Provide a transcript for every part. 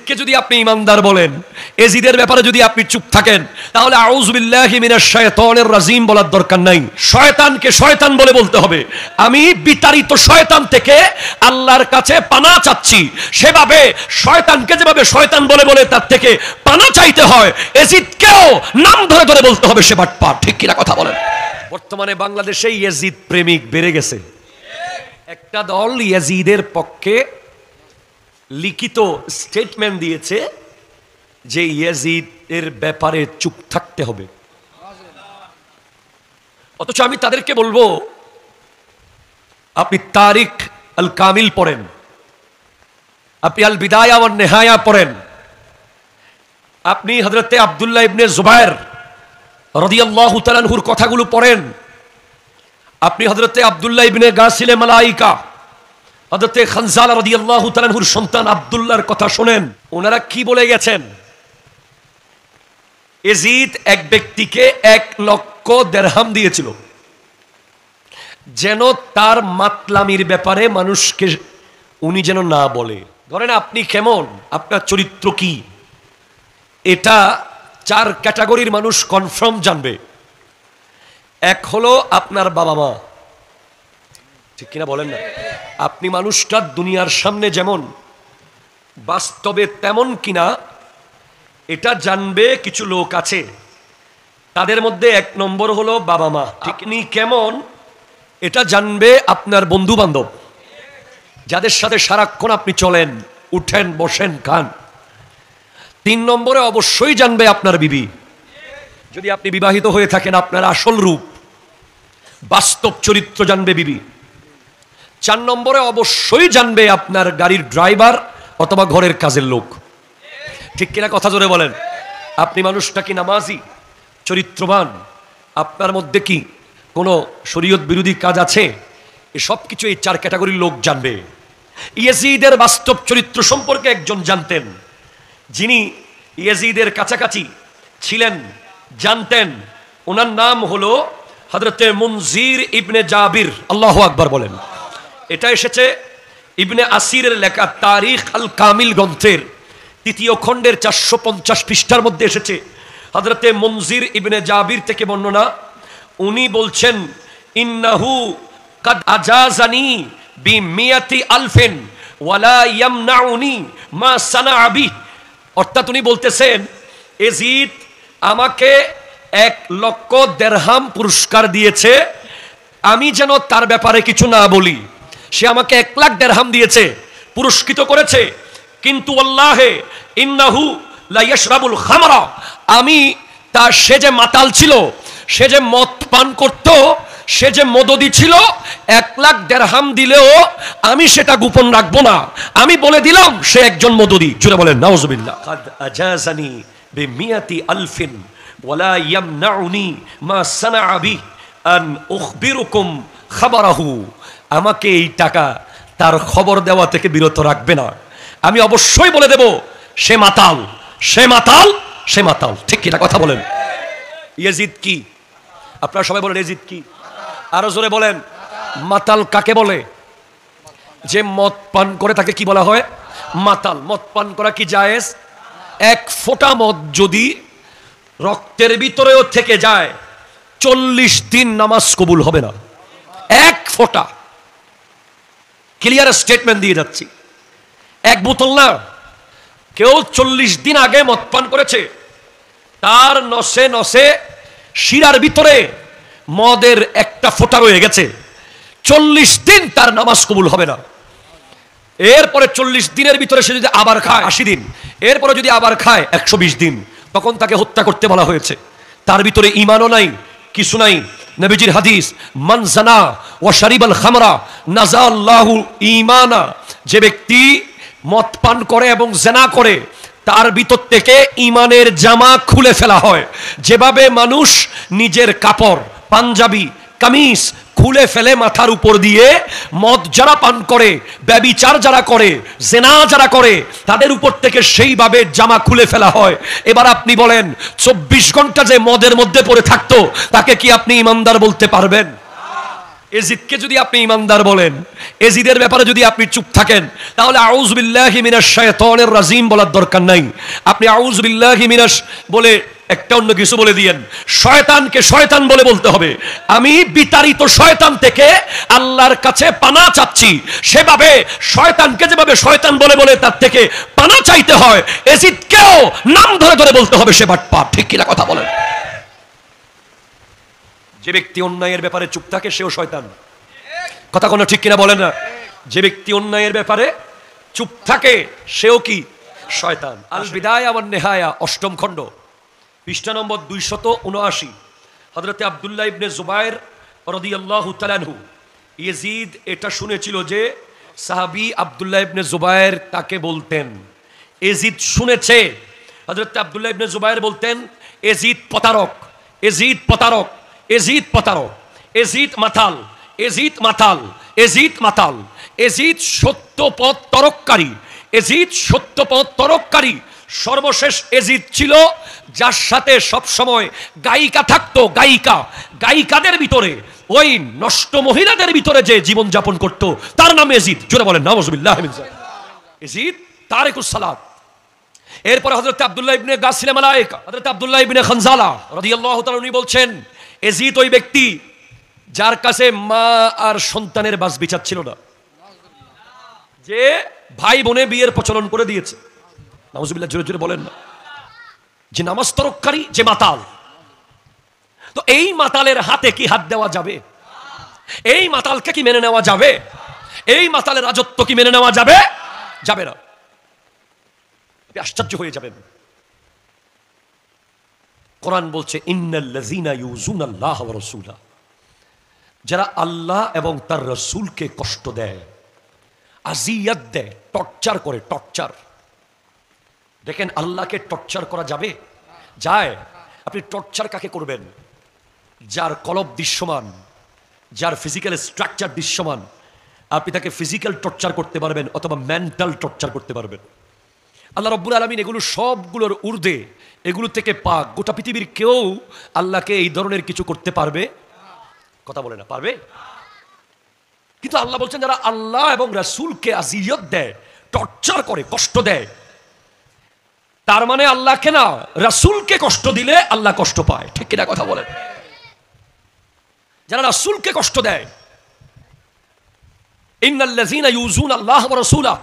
এজিদকে যদি আপনি ইমানদার বলেন, এজিদের ব্যাপারে যদি আপনি চুপ থাকেন, তাহলে আউযু বিল্লাহি মিনাশ শাইতানির রাজিম বলার দরকার নাই। শয়তানকে শয়তান বলে বলতে হবে। আমি বিতাড়িত শয়তান থেকে আল্লাহর কাছে পানাহ চাচ্ছি। সেভাবে শয়তানকে যেভাবে শয়তান বলে বলে তার থেকে পানাহ চাইতে হয়, এজিদকেও নাম ধরে ধরে বলতে হবে সে বাটপার। ঠিক কিনা কথা বলেন? বর্তমানে বাংলাদেশে ইয়াজিদ প্রেমিক বেড়ে গেছে। একটা দল ইয়াজিদের পক্ষে লিখিত স্টেটমেন্ট দিয়েছে যে ইয়াজিদের ব্যাপারে চুপ থাকতে হবে। অথচ আমি তাদেরকে বলবো, আপনি তারিখ আল কামিল পড়েন, আপনি আল বিদায়া ওয়ান নেহায়া পড়েন, আপনি হযরতে আব্দুল্লাহ ইবনে জুবায়ের রাদিয়াল্লাহু তাআলা আনহুর কথাগুলো পড়েন, আপনি হযরতে আব্দুল্লাহ ইবনে গাসিলে মালাইকা হযরতে খানজালা রাদিয়াল্লাহু তাআলা আনহুর সন্তান আব্দুল্লাহর কথা শুনেন। ওনারা কি বলে গেছেন? ইয়াজিদ এক ব্যক্তিকে 1 লক্ষ দিরহাম দিয়েছিল যেন তার মাতলামির ব্যাপারে মানুষকে উনি যেন না বলে। ধরেন আপনি কেমন, আপনার চরিত্র কি, এটা 4 ক্যাটাগরির মানুষ কনফার্ম জানবে। এক হলো আপনার বাবা মা, ঠিক কিনা বলেন না? আপনি মানুষটা দুনিয়ার সামনে যেমন, বাস্তবে তেমন কিনা এটা জানবে কিছু লোক আছে। তাদের মধ্যে 1 নম্বর হলো বাবা মা। আপনি কেমন এটা জানবে আপনার বন্ধু বান্ধব, যাদের সাথে সারাক্ষণ আপনি চলেন, উঠেন, বসেন, খান। 3 নম্বরে অবশ্যই জানবে আপনার বিবি, যদি আপনি বিবাহিত হয়ে থাকেন, আপনার আসল রূপ, বাস্তব চরিত্র জানবে বিবি। 4 নম্বরে অবশ্যই জানবে আপনার গাড়ির ড্রাইভার অথবা ঘরের কাজের লোক। ঠিক কিনা কথা জোরে বলেন? আপনি মানুষটা কি নামাজি, চরিত্রবান, আপনার মধ্যে কি কোনো শরীয়ত বিরোধী কাজ আছে, এসব কিছু এই 4 ক্যাটাগরির লোক জানবে। ইয়াজিদের বাস্তব চরিত্র সম্পর্কে একজন জানতেন, যিনি ইয়াজিদের কাছাকাছি ছিলেন, জানতেন। ওনার নাম হলো হযরতে মুনজির ইবনে জাবির। আল্লাহু আকবার বলেন। এটা এসেছে ইবনে আসিরের লেখা তারিখ আল কামিল গ্রন্থের 3য় খণ্ডের 450 পৃষ্ঠার মধ্যে এসেছে। হযরতে মুনজির ইবনে জাবির থেকে বর্ণনা, উনি বলছেন, ইন্নাহু কাদ আজাজানি বিমিয়াতি আলফিন ওয়ালা ইয়ামনাউনি মা সানাআ বি। অর্থাৎ উনি বলতেছেন, ইয়াজিদ আমাকে 1 লক্ষ দিরহাম পুরস্কার দিয়েছে, আমি যেন তার ব্যাপারে কিছু না বলি। সে আমাকে 1 লাখ দিরহাম দিয়েছে, পুরস্কৃত করেছে, কিন্তু আল্লাহে ইন্নাহু লা ইয়াশরাবুল খামরা। আমি তার, সে যে মাতাল ছিল, সে যে মদ পান করত, সে যে মদদি ছিল, 1 লাখ দিরহাম দিলেও আমি সেটা গোপন রাখবো না। আমি বলে দিলাম সে একজন মদদি। জুড়ে বলেন নাউজুবিল্লাহ। কাদ আজাজানি বিমিয়াতি আলফিন ওয়ালা ইয়ামনাউনি মা সানাআ বি আন উখবিরুকুম খাবারাহু। আমাকে এই টাকা তার খবর দেওয়া থেকে বিরত রাখবে না। আমি অবশ্যই বলে দেব সে মাতাল, সে মাতাল, সে মাতাল। ঠিক কিনা কথা বলেন? ইয়াজিদ কি? আপনারা সবাই বলেন ইয়াজিদ কি? আরো জোরে বলেন। মাতাল কাকে বলে? যে মদ পান করে তাকে কি বলা হয়? মাতাল। মদ পান করা কি জায়েজ? 1 ফোঁটা মদ যদি রক্তের ভিতরেও থেকে যায়, 40 দিন নামাজ কবুল হবে না। 1 ফোঁটা। ক্লিয়ার স্টেটমেন্ট দিয়ে যাচ্ছি। 1 বোতল না, কেউ 40 দিন আগে মদ পান করেছে, তার নসে নসে শিরার ভিতরে মদের 1টা ফোঁটা রয়ে গেছে, 40 দিন তার নামাজ কবুল হবে না। এরপরে 40 দিনের ভিতরে সে যদি আবার খায় 80 দিন, এরপরে যদি আবার খায় 120 দিন, তখন তাকে হত্যা করতে বলা হয়েছে। তার ভিতরে ঈমানও নাই, কিছু নাই। নবীজির হাদিস, মান জানা ওয়া শারিবাল খামরা নাযাল্লাহু ঈমানা। যে ব্যক্তি মদ পান করে এবং জিনা করে, তার ভিতর থেকে ঈমানের জামা খুলে ফেলা হয়। যেভাবে মানুষ নিজের কাপড়, পাঞ্জাবি, কামিজ খুলে ফেলে মাথার উপর দিয়ে, মদ যারা পান করে, ব্যভিচার যারা করে, জিনা যারা করে, তাদের উপর থেকে সেইভাবে জামা খুলে ফেলা হয়। এবার আপনি বলেন, 24 ঘন্টা যে মদের মধ্যে পড়ে থাকতো, তাকে কি আপনি ইমানদার বলতে পারবেন? এজিদকে যদি আপনি ইমানদার বলেন, এজিদের ব্যাপারে যদি আপনি চুপ থাকেন, তাহলে আউযু বিল্লাহি মিনাশ শাইতানির রাজিম বলার দরকার নাই। আপনি আউযু বিল্লাহি মিনাশ বলে একটা অন্য কিছু বলে দিয়েন। শয়তানকে শয়তান বলে বলতে হবে, আমি বিতাড়িত শয়তান থেকে আল্লাহর কাছে পানাহ চাচ্ছি। সেভাবে শয়তানকে যেভাবে শয়তান বলে বলে তার থেকে পানাহ চাইতে হয়, এজিদকেও নাম ধরে ধরে বলতে হবে সে বাটপার। ঠিক কিনা কথা বলেন? যে ব্যক্তি অন্যায়ের ব্যাপারে চুপ থাকে সেও শয়তান। কথা কোনো ঠিক কিনা বলেন না? যে ব্যক্তি অন্যায়ের ব্যাপারে চুপ থাকে সেও কি? শয়তান। আল বিদায়া ওয়ান নিহায়া, ৮ম খণ্ড, পৃষ্ঠা নম্বর ২৭৯। হযরতে আব্দুল্লাহ ইবনে জুবায়ের রাদিয়াল্লাহু তাআলা আনহু, ইয়াজিদ এটা শুনেছিল যে সাহাবী আব্দুল্লাহ ইবনে জুবায়ের তাকে বলতেন, ইয়াজিদ শুনেছে হযরতে আব্দুল্লাহ ইবনে জুবায়ের বলতেন, ইয়াজিদ প্রতারক, ইয়াজিদ প্রতারক, এজিদ প্রতারক, এজিদ মাতাল, এজিদ মাতাল, এজিদ মাতাল, এজিদ সত্যপথ তরককারী, এজিদ সত্যপথ তরককারী। সর্বশেষ এজিদ ছিল যার সাথে সব সময় গায়িকা থাকতো, গায়িকা। গায়িকাদের ভিতরে, ওই নষ্ট মহিলাদের ভিতরে যে জীবন যাপন করত তার নাম এজিদ। জোরে বলেন নাউজুবিল্লাহ মিন যালিক। এজিদ তারিকুস সালাত। এরপর হযরত আব্দুল্লাহ ইবনে গাসিল মালায়েকা, হযরত আব্দুল্লাহ ইবনে খানজালা রাদিয়াল্লাহু তাআলা উনি বলছেন, এজিদ ওই ব্যক্তি যার কাছে মা আর সন্তানের বাস বিচার ছিল না, যে ভাই বোনে বিয়ের প্রচলন করে দিয়েছে। নাউজুবিল্লাহ, জোরে জোরে বলেন না। যে নামাজ তরককারী, যে মাতাল। তো এই মাতালের হাতে কি হাত দেওয়া যাবে? এই মাতালকে কি মেনে নেওয়া যাবে? এই মাতালের রাজত্ব কি মেনে নেওয়া যাবে? যাবে না। আপনি আশ্চর্য হয়ে যাবেন। কোরআন বলছে, ইন্নাল্লাযীনা ইউযুনাল্লাহ ওয়া রাসূলা, যারা আল্লাহ এবং তার রাসূলকে কষ্ট দেয়, আযিয়াত দেয়, টর্চার করে। টর্চার দেখেন, আল্লাহকে টর্চার করা যাবে? যায়। আপনি টর্চার কাকে করবেন? যার কলব দৃশ্যমান, যার ফিজিক্যাল স্ট্রাকচার দৃশ্যমান, আপনি তাকে ফিজিক্যাল টর্চার করতে পারবেন অথবা মেন্টাল টর্চার করতে পারবেন। আল্লাহ রাব্বুল আলামিন এগুলো সবগুলোর ঊর্ধ্বে, এগুলো থেকে পাক। গোটা পৃথিবীর কেউ আল্লাহকে এই ধরনের কিছু করতে পারবে? কথা বলে না, পারবে? কিন্তু আল্লাহ বলছেন, যারা আল্লাহ এবং রাসূলকে আযিয়ত দেয়, টর্চার করে, কষ্ট দেয়, তার মানে আল্লাহকে না, রাসূলকে কষ্ট দিলে আল্লাহ কষ্ট পায়। ঠিক কিনা কথা বলেন? যারা রাসূলকে কষ্ট দেয়, ইন্নাল্লাযীনা ইউযুনাল্লাহ ওয়া রাসূলা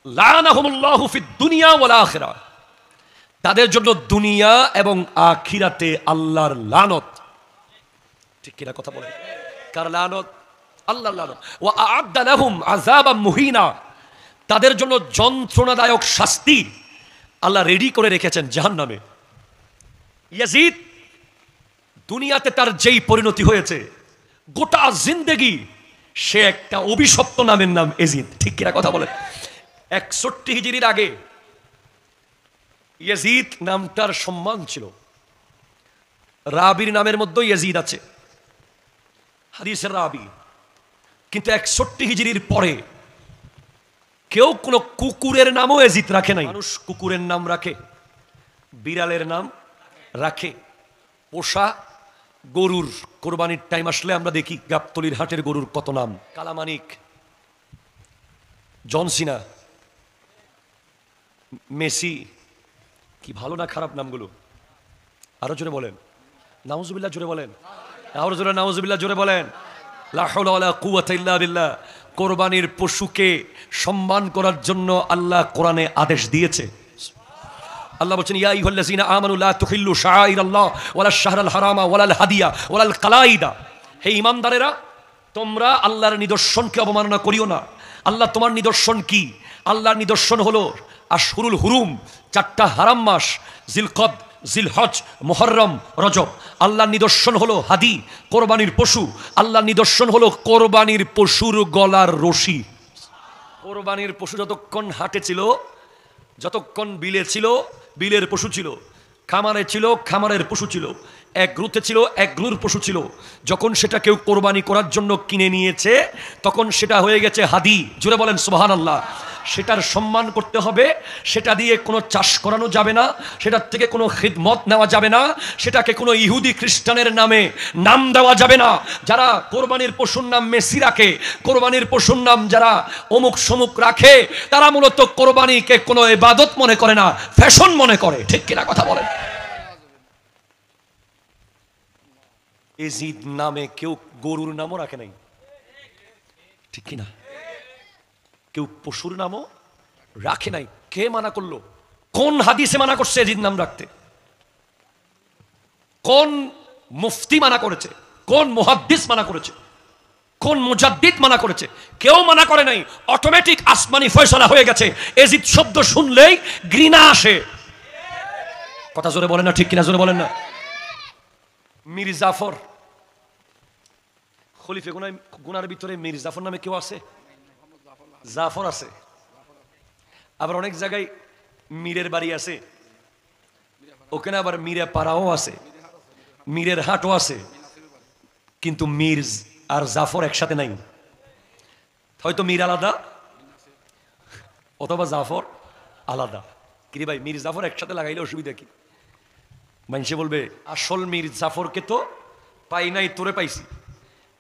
লানাহুমুল্লাহু ফিদ দুনিয়া ওয়াল আখিরাহ, তাদের জন্য দুনিয়া এবং আখিরাতে আল্লাহর লানত। ঠিক কিনা কথা বলেন? কার লানত? আল্লাহর লানত। ওয়া আ'আদ্দা লাহুম আযাবাম মুহিনা, তাদের জন্য যন্ত্রণাদায়ক শাস্তি আল্লাহ রেডি করে রেখেছেন জাহান্নামে। ইয়াজিদ দুনিয়াতে তার যেই পরিণতি হয়েছে, গোটা জিন্দেগি সে একটা অভিশপ্ত নামের নাম এজিদ। ঠিক কিনা কথা বলেন? ৬১ হিজরির আগে ইয়াজিদ নামটার সম্মান ছিল। রাবির নামের মধ্যে ইয়াজিদ আছে, হাদিসের রাবি। কিন্তু ৬১ হিজরির পরে কেউ কোনো কুকুরের নামও ইয়াজিদ রাখে নাই। মানুষ কুকুরের নাম রাখে, বিড়ালের নাম রাখে, পোষা গরুর কোরবানির টাইম আসলে আমরা দেখি গাবতলির হাটের গরুর কত নাম। কালামানিক, জনসিনা, মেসি, কি ভালো না খারাপ নামগুলো? আরো জোরে বলেন নাউজুবিল্লাহ, জোরে বলেন আরো জোরে নাউজুবিল্লাহ, জোরে বলেন লা হাওলা ওয়ালা কুওয়াতা ইল্লা বিল্লাহ। কোরবানির পশুকে সম্মান করার জন্য আল্লাহ কোরআনে আদেশ দিয়েছে। আল্লাহ বলেন, ইয়া আইয়ুহাল্লাযীনা আমানু লা তুহিল্লু শাআইরাল্লাহ ওয়ালা শাহরাল হারামা ওয়ালাল হাদিয়া ওয়ালাল কালাইদা। হে ঈমানদারেরা, তোমরা আল্লাহর নিদর্শনকে অবমাননা করিও না। আল্লাহ তোমার নিদর্শন কি? আল্লাহর নিদর্শন হলো আশহুরুল হুরুম, 4টা হারাম মাস, জিলকদ, জিলহজ, মুহররম, রজব। আল্লাহর নিদর্শন হলো হাদি, কোরবানির পশু। আল্লাহর নিদর্শন হলো কোরবানির পশুর গলার রশি। কোরবানির পশু যতক্ষণ হাটে ছিল, যতক্ষণ বিলে ছিল, বিলের পশু ছিল, খামারে ছিল, খামারের পশু ছিল, এক গ্রুতে ছিল, এক গ্রুর পশু ছিল। যখন সেটা কেউ কোরবানি করার জন্য কিনে নিয়েছে, তখন সেটা হয়ে গেছে হাদি। জোরে বলেন সুবহানাল্লাহ। সেটার সম্মান করতে হবে, সেটা দিয়ে কোনো চাষ করানো যাবে না, সেটার থেকে কোনো খিদমত নেওয়া যাবে না, সেটাকে কোনো ইহুদি খ্রিস্টানের নামে নাম দেওয়া যাবে না। যারা কোরবানির পশুর নাম মেসি রাখে, কোরবানির পশুর নাম যারা অমুক সমুক রাখে, তারা মূলত কোরবানিকে কোনো ইবাদত মনে করে না, ফ্যাশন মনে করে। ঠিক কিনা কথা বলেন? এজিদ নামে কেউ গরুর নামও রাখে নাই, ঠিক কিনা? কেউ পশুর নামও রাখে নাই। কে মানা করলো? কোন হাদিসে মানা করছে এজিদ নাম রাখতে? কোন মুফতি মানা করেছে? কোন মুহাদ্দিস মানা করেছে? কোন মুজাদ্দিদ মানা করেছে? কেউ মানা করে নাই। অটোমেটিক আসমানি ফয়সালা হয়ে গেছে। এজিদ শব্দ শুনলেই ঘৃণা আসে। কথা জোরে বলেন না, ঠিক কিনা জোরে বলেন না? মীর জাফর, খলিফে গুনার ভিতরে মীর জাফর নামে কেউ আছে? জাফর আছে। আবার অনেক জায়গায় মীরের বাড়ি আছে, ওখানে আবার মীরে পাড়াও আছে, মীরের হাটও আছে, কিন্তু মীর আর জাফর একসাথে নাই। হয়তো মীর আলাদা অথবা জাফর আলাদা। কি ভাই, মীর জাফর একসাথে লাগাইলে অসুবিধা কি? মানুষে বলবে আসল মীর জাফরকে তো পাই নাই, তোরে পাইছি।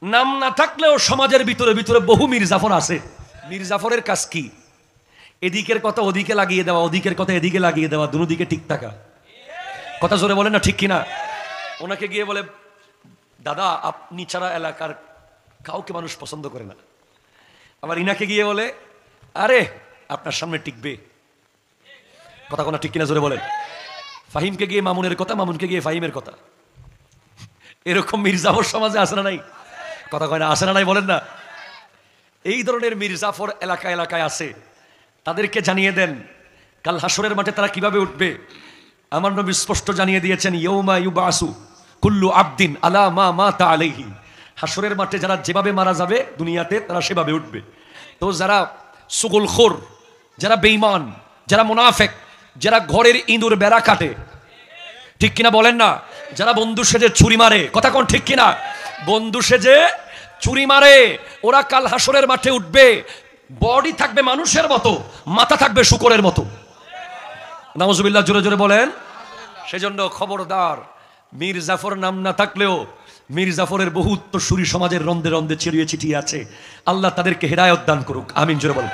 নাম না থাকলেও সমাজের ভিতরে ভিতরে বহু মীর জাফর আছে। মীর জাফরের কাজ কি? এদিকের কথা ওদিকে লাগিয়ে দেওয়া, ওদিকের কথা এদিকে লাগিয়ে দেওয়া, দুদিকে ঠিক থাকা। কথা জোরে বলেন না, ঠিক কিনা? ওনাকে গিয়ে বলে, দাদা আপনি ছাড়া এলাকার কাউকে মানুষ পছন্দ করে না। আবার ইনাকে গিয়ে বলে, আরে আপনার সামনে টিকবে। কথা কোনা ঠিক কিনা জোরে বলেন? ফাহিমকে গিয়ে মামুনের কথা, মামুনকে গিয়ে ফাহিমের কথা। এরকম মীর জাফর সমাজে আসে না নাই? কথা কয় না, আসে না নাই? বলেন না। এই ধরনের মীর জাফর এলাকায় এলাকায় আছে। তাদেরকে জানিয়ে দেন কাল হাসরের মাঠে তারা কিভাবে উঠবে। আমার নবী স্পষ্ট জানিয়ে দিয়েছেন, ইয়ৌমা ইউবাসু কুল্লু আবদিন আলা মা মাতা আলাইহি। হাসরের মাঠে যারা যেভাবে মারা যাবে দুনিয়াতে, তারা সেভাবে উঠবে। তো যারা সুগুলখোর, যারা বেঈমান, যারা মুনাফিক, যারা ঘরের ইঁদুর বেড়া কাটে, ঠিক কিনা বলেন না? যারা বন্ধু সেজে ছুরি মারে, কথা কোন ঠিক কিনা? বন্ধু সেজে ছুরি মারে, ওরা কাল হাসরের মাঠে উঠবে। বডি থাকবে মানুষের মতো, মাথা থাকবে শূকরের মতো। নাউজুবিল্লাহ, জোরে জোরে বলেন। সেজন্য খবরদার, মীর জাফর নাম না থাকলেও মীর জাফরের বহু উত্তরসূরি সমাজের রন্ধে রন্ধে ছড়িয়ে ছিটিয়ে আছে। আল্লাহ তাদেরকে হেদায়েত দান করুক, আমিন জোরে বলেন।